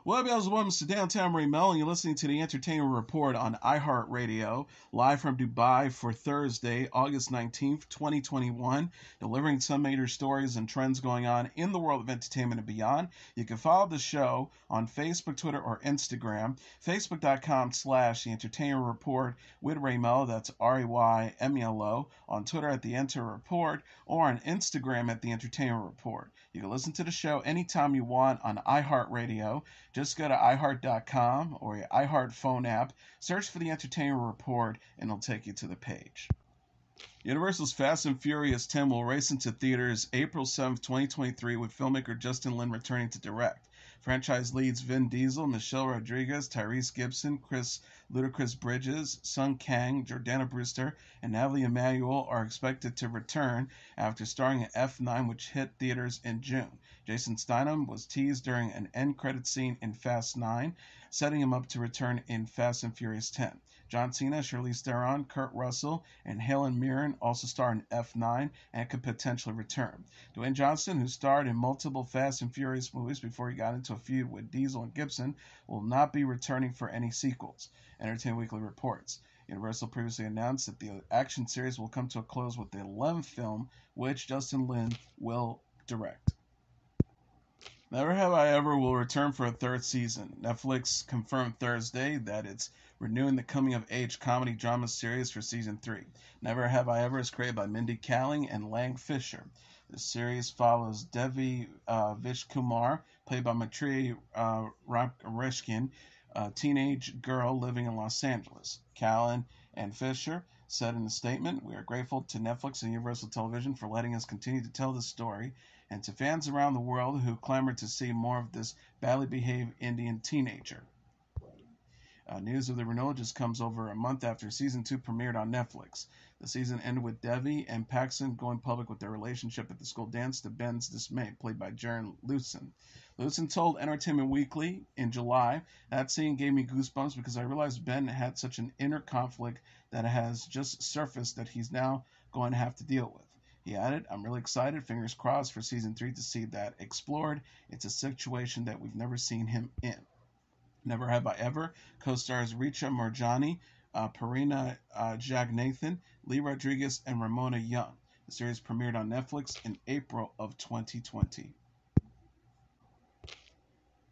Well, welcome to Downtown Melo, and you're listening to the Entertainment Report on iHeartRadio, live from Dubai for Thursday, August 19th, 2021, delivering some major stories and trends going on in the world of entertainment and beyond. You can follow the show on Facebook, Twitter, or Instagram, facebook.com/The Entertainment Report with Raymelo, that's RAYMELO, on Twitter at The Enter Report, or on Instagram at The Entertainment Report. You can listen to the show anytime you want on iHeartRadio. Just go to iHeart.com or your iHeart phone app, search for the Entertainment Report, and it'll take you to the page. Universal's Fast and Furious 10 will race into theaters April 7th, 2023, with filmmaker Justin Lin returning to direct. Franchise leads Vin Diesel, Michelle Rodriguez, Tyrese Gibson, Ludacris Bridges, Sung Kang, Jordana Brewster, and Natalie Emmanuel are expected to return after starring in F9, which hit theaters in June. Jason Statham was teased during an end credit scene in Fast 9, setting him up to return in Fast and Furious 10. John Cena, Charlize Theron, Kurt Russell, and Helen Mirren also star in F9 and could potentially return. Dwayne Johnson, who starred in multiple Fast and Furious movies before he got into a feud with Diesel and Gibson, will not be returning for any sequels, Entertainment Weekly reports. Universal previously announced that the action series will come to a close with the 11th film, which Justin Lin will direct. Never Have I Ever will return for a third season. Netflix confirmed Thursday that it's renewing the coming-of-age comedy drama series for season 3. Never Have I Ever is created by Mindy Kaling and Lang Fisher. The series follows Devi Vishkumar, played by Maitreyi Reshkin, a teenage girl living in Los Angeles. Kaling and Fisher said in a statement, "We are grateful to Netflix and Universal Television for letting us continue to tell this story, and to fans around the world who clamor to see more of this badly behaved Indian teenager." News of the renewal just comes over a month after season 2 premiered on Netflix. The season ended with Devi and Paxton going public with their relationship at the school dance to Ben's dismay, played by Jaren Lewson. Lewson told Entertainment Weekly in July, "That scene gave me goosebumps because I realized Ben had such an inner conflict that has just surfaced that he's now going to have to deal with." He added, "I'm really excited, fingers crossed, for season 3 to see that explored. It's a situation that we've never seen him in." Never Have I Ever co-stars Richa Marjani, Parina Jagnathan, Lee Rodriguez, and Ramona Young. The series premiered on Netflix in April of 2020.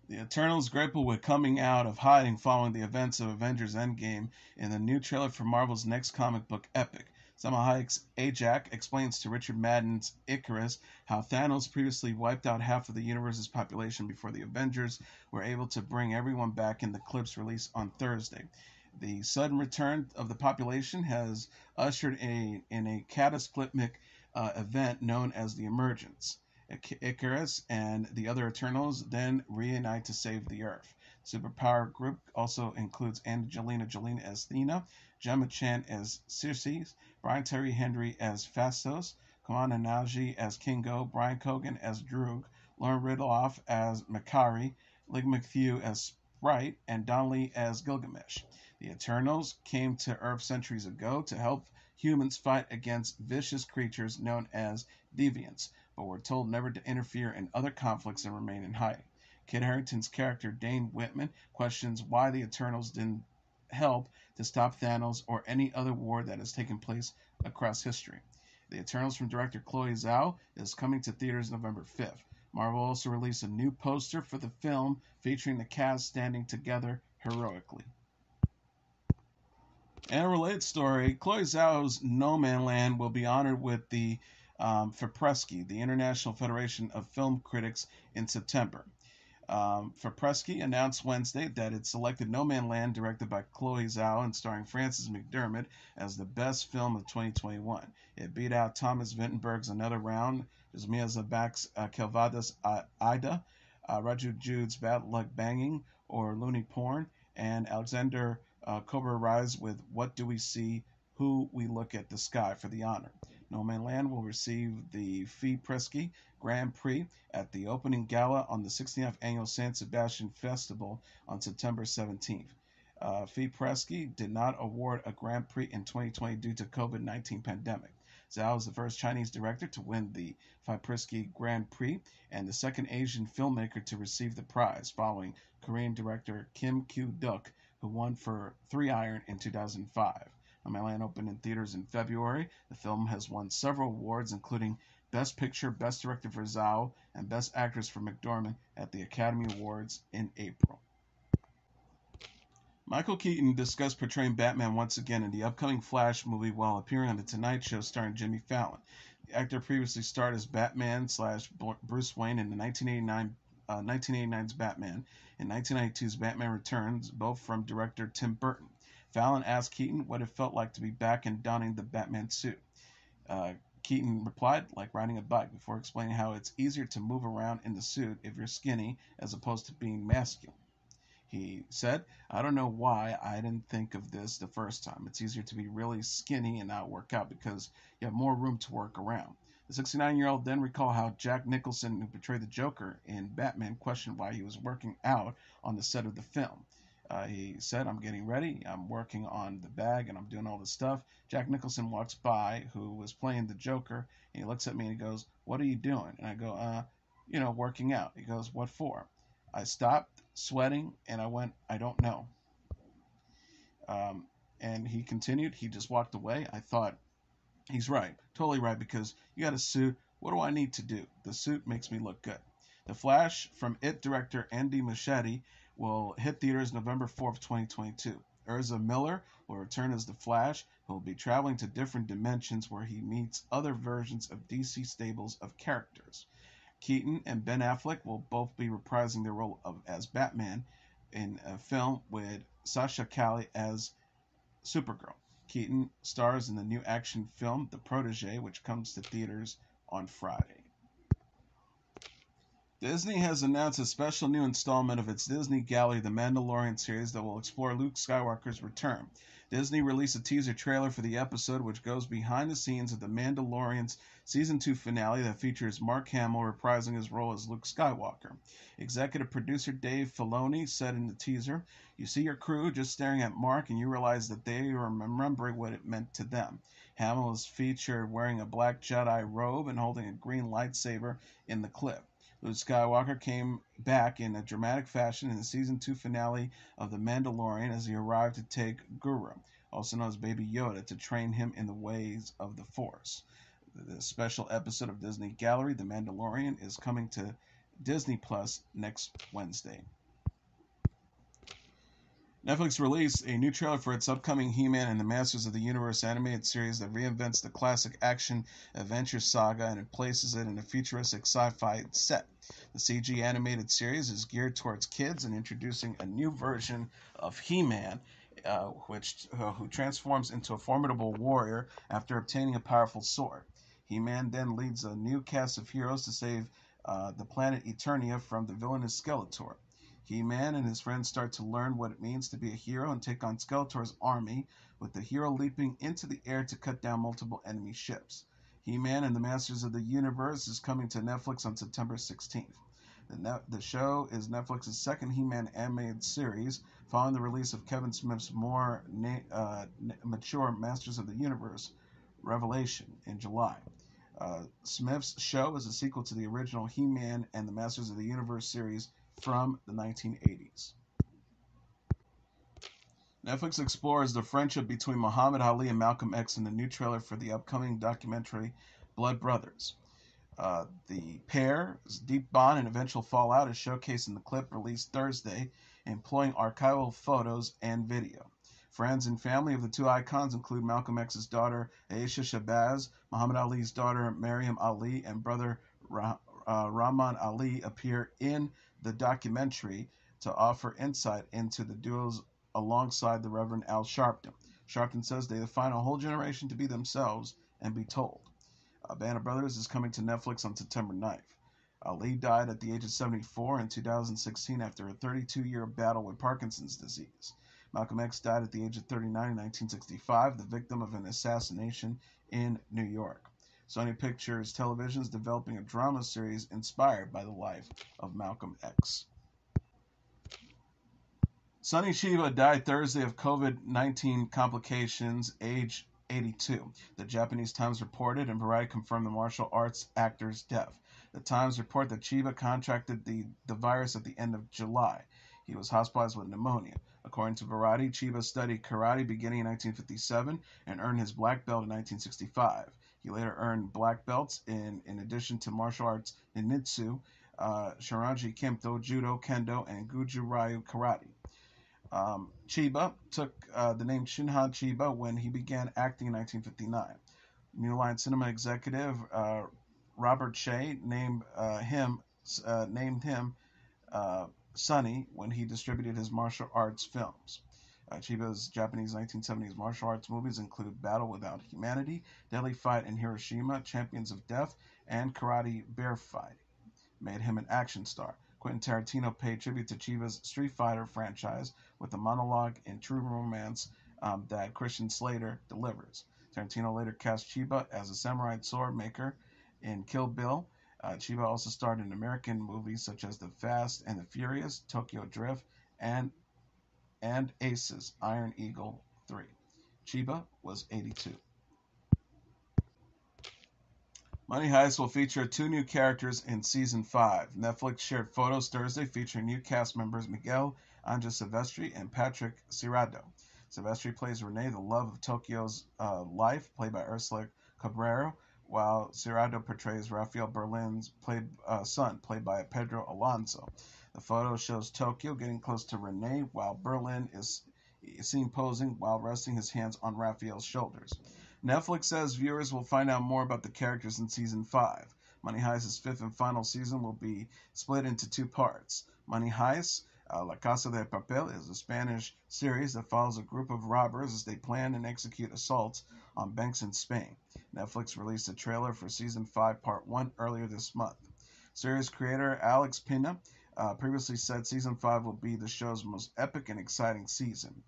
The Eternals grapple with coming out of hiding following the events of Avengers Endgame in the new trailer for Marvel's next comic book epic. Salma Hayek's Ajak explains to Richard Madden's Icarus how Thanos previously wiped out half of the universe's population before the Avengers were able to bring everyone back in the clip's release on Thursday. The sudden return of the population has ushered in a cataclysmic event known as the Emergence. Icarus and the other Eternals then reunite to save the Earth. The superpower group also includes Angelina Jolie as Athena, Gemma Chan as Circe, Brian Terry Henry as Phastos, Kamana Nagy as Kingo, Brian Cogan as Droog, Lauren Ridloff as Makari, Lig McHugh as Sprite, and Don Lee as Gilgamesh. The Eternals came to Earth centuries ago to help humans fight against vicious creatures known as deviants, but were told never to interfere in other conflicts and remain in hiding. Kit Harington's character Dane Whitman questions why the Eternals didn't help to stop Thanos or any other war that has taken place across history. The Eternals from director Chloe Zhao is coming to theaters November 5th. Marvel also released a new poster for the film featuring the cast standing together heroically. And a related story, Chloe Zhao's Nomadland will be honored with the FEPRESCI, the International Federation of Film Critics, in September. FEPRESCI announced Wednesday that it selected Nomadland, directed by Chloe Zhao and starring Frances McDermott, as the best film of 2021. It beat out Thomas Vinterberg's Another Round, Jasmine Zabak's Kelvadas Ida, Raju Jude's Bad Luck Banging or Looney Porn, and Alexander Cobra Rise with What Do We See, Who We Look at the Sky for the honor. Nomadland will receive the FEPRESCI Grand Prix at the opening gala on the 69th Annual San Sebastian Festival on September 17th. FEPRESCI did not award a Grand Prix in 2020 due to COVID-19 pandemic. Zhao is the first Chinese director to win the Fipriski Grand Prix and the second Asian filmmaker to receive the prize, following Korean director Kim Kyu-duk, who won for Three Iron in 2005. Nomadland opened in theaters in February. The film has won several awards, including Best Picture, Best Director for Zhao, and Best Actress for McDormand at the Academy Awards in April. Michael Keaton discussed portraying Batman once again in the upcoming Flash movie while appearing on The Tonight Show starring Jimmy Fallon. The actor previously starred as Batman slash Bruce Wayne in the 1989's Batman and 1992's Batman Returns, both from director Tim Burton. Fallon asked Keaton what it felt like to be back and donning the Batman suit. Keaton replied, like riding a bike, before explaining how it's easier to move around in the suit if you're skinny as opposed to being masculine. He said, I don't know why I didn't think of this the first time. It's easier to be really skinny and not work out because you have more room to work around. The 69-year-old then recalled how Jack Nicholson, who portrayed the Joker in Batman, questioned why he was working out on the set of the film. He said, I'm getting ready, I'm working on the bag, and I'm doing all this stuff. Jack Nicholson walks by, who was playing the Joker, and he looks at me and he goes, what are you doing? And I go, working out. He goes, what for? I stopped, sweating, and I went, I don't know. And he continued, he just walked away. I thought, he's right, totally right, because you got a suit. What do I need to do? The suit makes me look good. The Flash from It director Andy Muschietti will hit theaters November 4th, 2022. Ezra Miller will return as the Flash, who will be traveling to different dimensions where he meets other versions of DC stables of characters. Keaton and Ben Affleck will both be reprising their role as Batman in a film with Sasha Calle as Supergirl. Keaton stars in the new action film The Protege, which comes to theaters on Friday. Disney has announced a special new installment of its Disney Gallery, The Mandalorian series, that will explore Luke Skywalker's return. Disney released a teaser trailer for the episode, which goes behind the scenes of The Mandalorian's Season 2 finale that features Mark Hamill reprising his role as Luke Skywalker. Executive producer Dave Filoni said in the teaser, you see your crew just staring at Mark and you realize that they are remembering what it meant to them. Hamill is featured wearing a black Jedi robe and holding a green lightsaber in the clip. Luke Skywalker came back in a dramatic fashion in the Season 2 finale of The Mandalorian as he arrived to take Guru, also known as Baby Yoda, to train him in the ways of the Force. The special episode of Disney Gallery, The Mandalorian, is coming to Disney Plus next Wednesday. Netflix released a new trailer for its upcoming He-Man and the Masters of the Universe animated series that reinvents the classic action-adventure saga and it places it in a futuristic sci-fi set. The CG animated series is geared towards kids and introducing a new version of He-Man, who transforms into a formidable warrior after obtaining a powerful sword. He-Man then leads a new cast of heroes to save the planet Eternia from the villainous Skeletor. He-Man and his friends start to learn what it means to be a hero and take on Skeletor's army, with the hero leaping into the air to cut down multiple enemy ships. He-Man and the Masters of the Universe is coming to Netflix on September 16th. The show is Netflix's second He-Man animated series, following the release of Kevin Smith's more mature Masters of the Universe Revelation in July. Smith's show is a sequel to the original He-Man and the Masters of the Universe series from the 1980s. Netflix explores the friendship between Muhammad Ali and Malcolm X in the new trailer for the upcoming documentary Blood Brothers. The pair's deep bond and eventual fallout is showcased in the clip released Thursday, employing archival photos and video. Friends and family of the two icons include Malcolm X's daughter Aisha Shabazz, Muhammad Ali's daughter Maryam Ali, and brother Rahman Ali appear in the documentary to offer insight into the duos alongside the Reverend Al Sharpton. Sharpton says they define a whole generation to be themselves and be told. Band of Brothers is coming to Netflix on September 9th. Ali died at the age of 74 in 2016 after a 32-year battle with Parkinson's disease. Malcolm X died at the age of 39 in 1965, the victim of an assassination in New York. Sony Pictures Television is developing a drama series inspired by the life of Malcolm X. Sonny Chiba died Thursday of COVID-19 complications, age 82. The Japanese Times reported, and Variety confirmed the martial arts actor's death. The Times report that Chiba contracted the virus at the end of July. He was hospitalized with pneumonia. According to Variety, Chiba studied karate beginning in 1957 and earned his black belt in 1965. He later earned black belts in addition to martial arts ninjutsu, Shiranji Kempo, Judo, Kendo, and Guju Ryu Karate. Chiba took the name Shunhan Chiba when he began acting in 1959. New Line Cinema executive Robert Shea named him Sonny when he distributed his martial arts films. Chiba's Japanese 1970s martial arts movies include Battle Without Humanity, Deadly Fight in Hiroshima, Champions of Death, and Karate Bear Fight. Made him an action star. Quentin Tarantino paid tribute to Chiba's Street Fighter franchise with a monologue in True Romance that Christian Slater delivers. Tarantino later cast Chiba as a samurai sword maker in Kill Bill. Chiba also starred in American movies such as The Fast and the Furious, Tokyo Drift, and Aces, Iron Eagle 3. Chiba was 82. Money Heist will feature 2 new characters in Season 5. Netflix shared photos Thursday featuring new cast members Miguel Anja Silvestri and Patrick Cirado. Silvestri plays Renee, the love of Tokyo's life, played by Ursula Cabrera, while Cirado portrays Rafael Berlin's son, played by Pedro Alonso. The photo shows Tokyo getting close to Renee, while Berlin is seen posing while resting his hands on Rafael's shoulders. Netflix says viewers will find out more about the characters in Season 5. Money Heist's 5th and final season will be split into 2 parts. Money Heist, La Casa de Papel, is a Spanish series that follows a group of robbers as they plan and execute assaults on banks in Spain. Netflix released a trailer for Season 5 Part 1 earlier this month. Series creator Alex Pina previously said Season 5 will be the show's most epic and exciting season.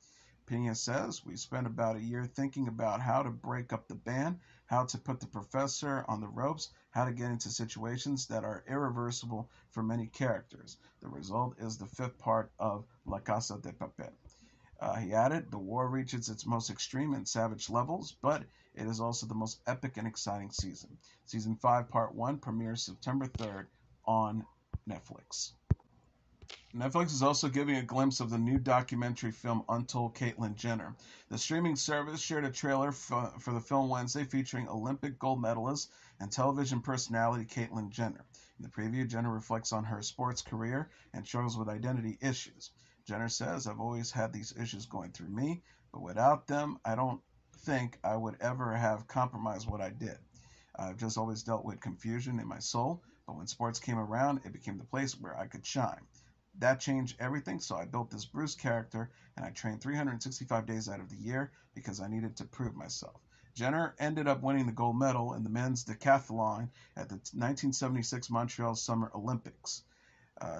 Pena says, "We spent about a year thinking about how to break up the band, how to put the professor on the ropes, how to get into situations that are irreversible for many characters. The result is the 5th part of La Casa de Papel." He added, "The war reaches its most extreme and savage levels, but it is also the most epic and exciting season." Season 5 Part 1 premieres September 3rd on Netflix. Netflix is also giving a glimpse of the new documentary film Untold, Caitlyn Jenner. The streaming service shared a trailer for the film Wednesday featuring Olympic gold medalist and television personality Caitlyn Jenner. In the preview, Jenner reflects on her sports career and struggles with identity issues. Jenner says, "I've always had these issues going through me, but without them, I don't think I would ever have compromised what I did. I've just always dealt with confusion in my soul, but when sports came around, it became the place where I could shine. That changed everything, so I built this Bruce character, and I trained 365 days out of the year because I needed to prove myself." Jenner ended up winning the gold medal in the men's decathlon at the 1976 Montreal Summer Olympics.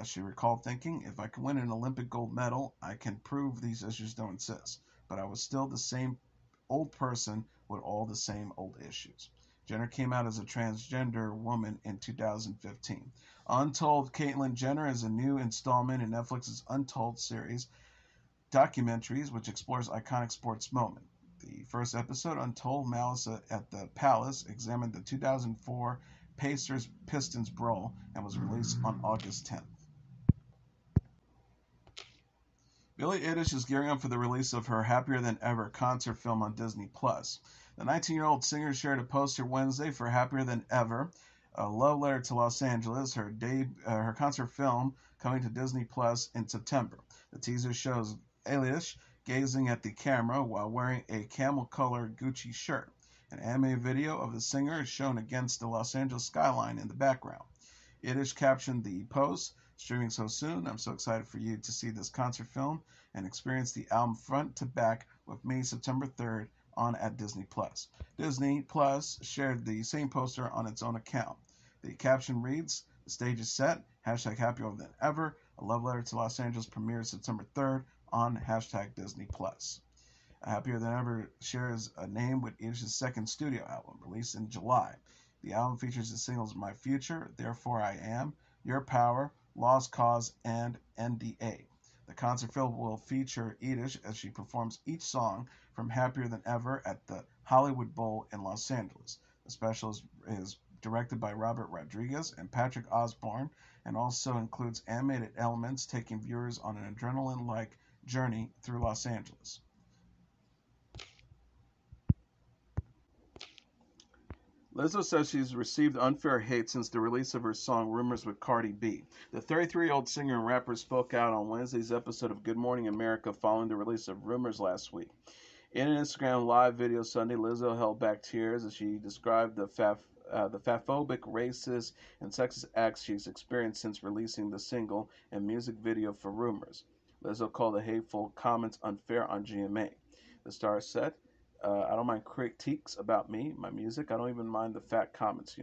She recalled thinking, "If I can win an Olympic gold medal, I can prove these issues don't exist. But I was still the same old person with all the same old issues." Jenner came out as a transgender woman in 2015. Untold, Caitlyn Jenner is a new installment in Netflix's Untold series documentaries, which explores iconic sports moments. The first episode, Untold Malice at the Palace, examined the 2004 Pacers-Pistons brawl and was released on August 10th. Billie Eilish is gearing up for the release of her Happier Than Ever concert film on Disney+. The 19-year-old singer shared a poster Wednesday for Happier Than Ever, a love letter to Los Angeles, her concert film coming to Disney Plus in September. The teaser shows Eilish gazing at the camera while wearing a camel-colored Gucci shirt. An anime video of the singer is shown against the Los Angeles skyline in the background. Eilish captioned the post, "Streaming so soon, I'm so excited for you to see this concert film and experience the album front to back with me September 3rd on at Disney Plus." Disney Plus shared the same poster on its own account. The caption reads, "The stage is set, hashtag happier than ever, a love letter to Los Angeles premieres September 3rd on hashtag Disney Plus." Happier Than Ever shares a name with Eilish's second studio album, released in July. The album features the singles My Future, Therefore I Am, Your Power, Lost Cause, and NDA. The concert film will feature Eilish as she performs each song from Happier Than Ever at the Hollywood Bowl in Los Angeles. The special is directed by Robert Rodriguez and Patrick Osborne and also includes animated elements taking viewers on an adrenaline-like journey through Los Angeles. Lizzo says she's received unfair hate since the release of her song Rumors with Cardi B. The 33-year-old singer and rapper spoke out on Wednesday's episode of Good Morning America following the release of Rumors last week. In an Instagram live video Sunday, Lizzo held back tears as she described the fatphobic, racist, and sexist acts she's experienced since releasing the single and music video for Rumors. Lizzo called the hateful comments unfair on GMA. The star said, I don't mind critiques about me, my music. I don't even mind the fat comments.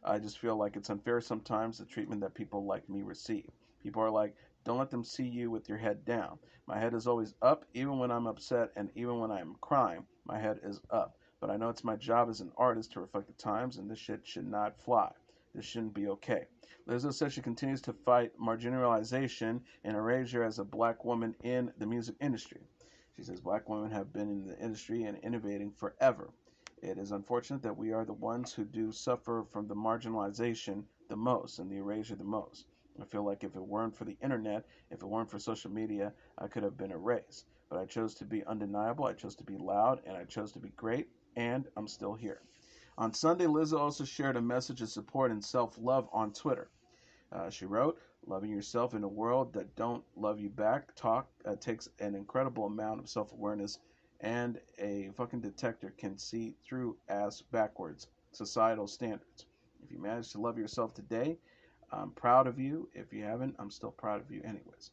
I just feel like it's unfair sometimes, the treatment that people like me receive. People are like, don't let them see you with your head down. My head is always up, even when I'm upset and even when I'm crying, my head is up. But I know it's my job as an artist to reflect the times, and this shit should not fly. This shouldn't be okay. Lizzo says she continues to fight marginalization and erasure as a black woman in the music industry. She says black women have been in the industry and innovating forever. It is unfortunate that we are the ones who do suffer from the marginalization the most and the erasure the most. I feel like if it weren't for the internet, if it weren't for social media, I could have been erased. But I chose to be undeniable, I chose to be loud, and I chose to be great, and I'm still here. On Sunday, Lizzo also shared a message of support and self-love on Twitter. She wrote, loving yourself in a world that don't love you back takes an incredible amount of self-awareness, and a fucking detector can see through ass backwards societal standards. If you manage to love yourself today, I'm proud of you. If you haven't, I'm still proud of you anyways.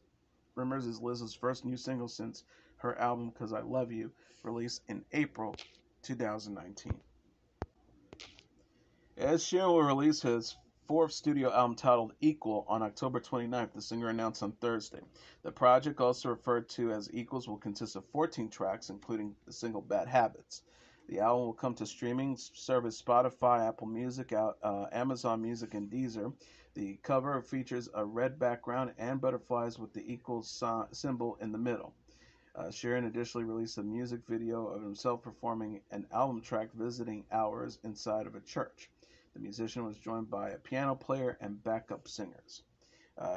Rumors is Lizzo's first new single since her album Cause I Love You, released in April 2019. As Sheeran will release his fourth studio album titled Equal on October 29th, the singer announced on Thursday. The project, also referred to as Equals, will consist of 14 tracks, including the single Bad Habits. The album will come to streaming service Spotify, Apple Music, Amazon Music, and Deezer. The cover features a red background and butterflies with the equals symbol in the middle. Sheeran additionally released a music video of himself performing an album track visiting hours inside of a church. The musician was joined by a piano player and backup singers.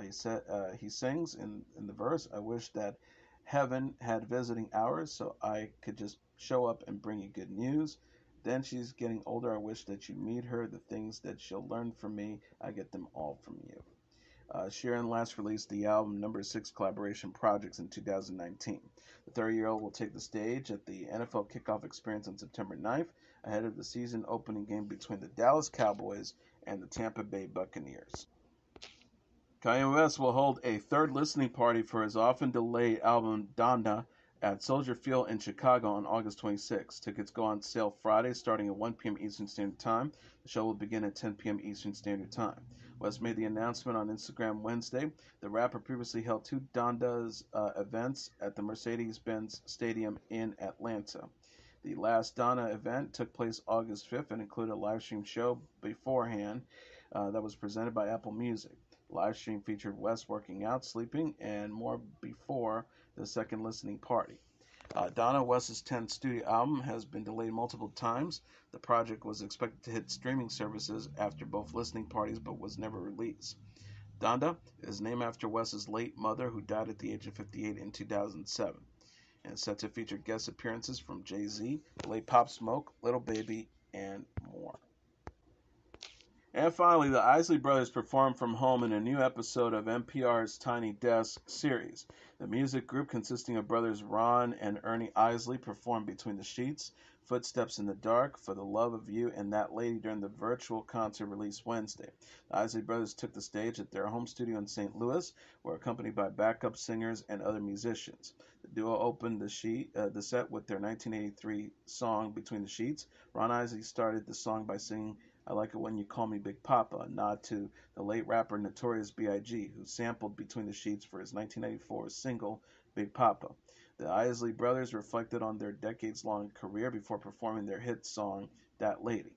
He sings in the verse, I wish that heaven had visiting hours so I could just show up and bring you good news. Then she's getting older. I wish that you meet her. The things that she'll learn from me, I get them all from you. Sheeran last released the album number 6 collaboration projects in 2019. The 30-year-old will take the stage at the NFL kickoff experience on September 9th, ahead of the season opening game between the Dallas Cowboys and the Tampa Bay Buccaneers. Kanye West will hold a third listening party for his often delayed album Donda at Soldier Field in Chicago on August 26. Tickets go on sale Friday starting at 1 p.m. Eastern Standard Time. The show will begin at 10 p.m. Eastern Standard Time. West made the announcement on Instagram Wednesday. The rapper previously held two Donda's events at the Mercedes-Benz Stadium in Atlanta. The last Donda event took place August 5th and included a live stream show beforehand that was presented by Apple Music. The live stream featured West working out, sleeping, and more before the second listening party. Donna West's 10th studio album has been delayed multiple times. The project was expected to hit streaming services after both listening parties but was never released. Donda is named after West's late mother, who died at the age of 58 in 2007, and is set to feature guest appearances from Jay-Z, late Pop Smoke, Little Baby, and more. And finally, the Isley Brothers performed from home in a new episode of NPR's Tiny Desk series. The music group, consisting of brothers Ron and Ernie Isley, performed Between the Sheets, Footsteps in the Dark, For the Love of You, and That Lady during the virtual concert released Wednesday. The Isley Brothers took the stage at their home studio in St. Louis, were accompanied by backup singers and other musicians. The duo opened the set with their 1983 song Between the Sheets. Ron Isley started the song by singing I Like It When You Call Me Big Papa, a nod to the late rapper Notorious B.I.G., who sampled Between the Sheets for his 1994 single, Big Papa. The Isley Brothers reflected on their decades-long career before performing their hit song, That Lady.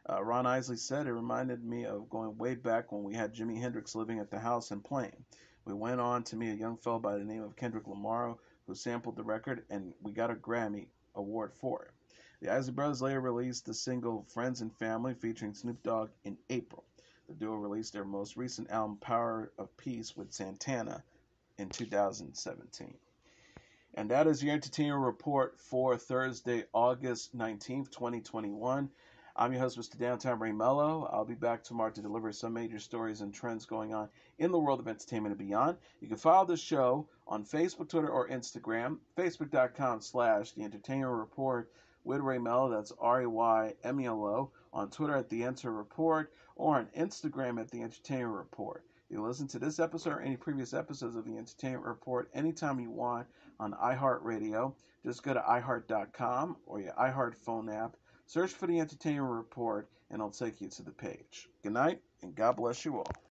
Ron Isley said, it reminded me of going way back when we had Jimi Hendrix living at the house and playing. We went on to meet a young fellow by the name of Kendrick Lamar, who sampled the record, and we got a Grammy award for it. The Isley Brothers later released the single Friends and Family featuring Snoop Dogg in April. The duo released their most recent album Power of Peace with Santana in 2017. And that is your entertainment report for Thursday, August 19th, 2021. I'm your host, Mr. Downtown Ray Melo. I'll be back tomorrow to deliver some major stories and trends going on in the world of entertainment and beyond. You can follow the show on Facebook, Twitter, or Instagram. Facebook.com/The Entertainment Report with Ray Melo. That's RAYMELO. On Twitter at The Enter Report or on Instagram at The Entertainment Report. You can listen to this episode or any previous episodes of The Entertainment Report anytime you want on iHeartRadio. Just go to iHeart.com or your iHeart phone app. Search for The Entertainment Report, and it'll take you to the page. Good night, and God bless you all.